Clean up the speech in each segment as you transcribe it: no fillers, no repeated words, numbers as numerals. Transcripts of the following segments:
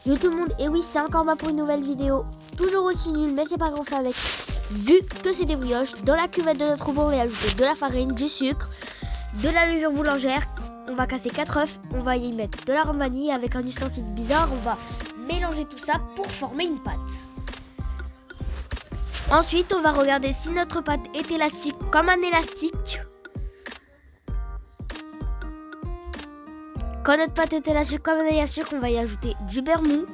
Yo tout le monde, et oui c'est encore moi pour une nouvelle vidéo, toujours aussi nulle mais c'est pas grave, on fait avec. Vu que c'est des brioches, dans la cuvette de notre robot on va y ajouter de la farine, du sucre, de la levure boulangère, on va casser 4 œufs, on va y mettre de la rhum vanille avec un ustensile bizarre, on va mélanger tout ça pour former une pâte. Ensuite on va regarder si notre pâte est élastique comme un élastique. Quand notre pâte est élastique comme un élastique, on va y ajouter du beurre mou.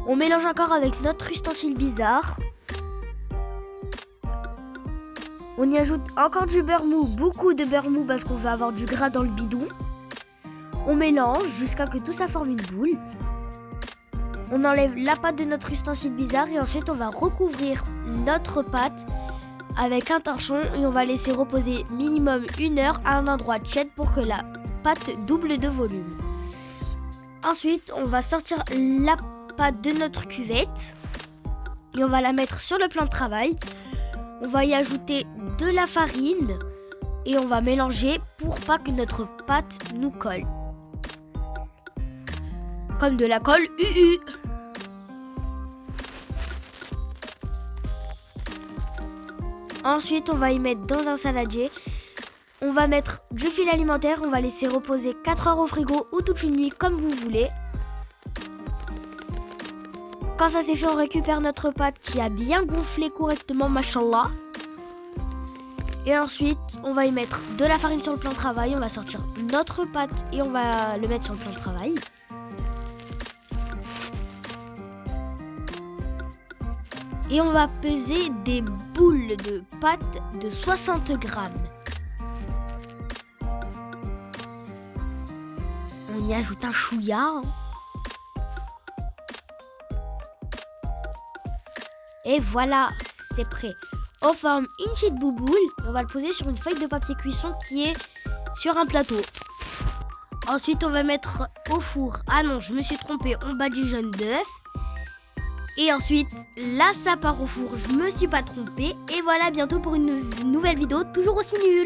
On mélange encore avec notre ustensile bizarre. On y ajoute encore du beurre mou, beaucoup de beurre mou parce qu'on va avoir du gras dans le bidon. On mélange jusqu'à ce que tout ça forme une boule. On enlève la pâte de notre ustensile bizarre et ensuite on va recouvrir notre pâte avec un torchon et on va laisser reposer minimum 1 heure à un endroit tiède pour que la pâte double de volume. Ensuite, on va sortir la pâte de notre cuvette et on va la mettre sur le plan de travail. On va y ajouter de la farine et on va mélanger pour pas que notre pâte nous colle. Comme de la colle UU. Ensuite, on va y mettre dans un saladier. On va mettre du fil alimentaire, on va laisser reposer 4 heures au frigo ou toute une nuit comme vous voulez. Quand ça c'est fait, on récupère notre pâte qui a bien gonflé correctement, machallah. Et ensuite, on va y mettre de la farine sur le plan de travail, on va sortir notre pâte et on va le mettre sur le plan de travail. Et on va peser des boules de pâte de 60 grammes. On y ajoute un chouïa. Et voilà, c'est prêt. On forme une petite bouboule et on va le poser sur une feuille de papier cuisson qui est sur un plateau. Ensuite, on va mettre au four. Ah non, je me suis trompée, on badigeonne d'œuf. Et ensuite, là, ça part au four. Je me suis pas trompée. Et voilà, bientôt pour une nouvelle vidéo, toujours aussi nulle.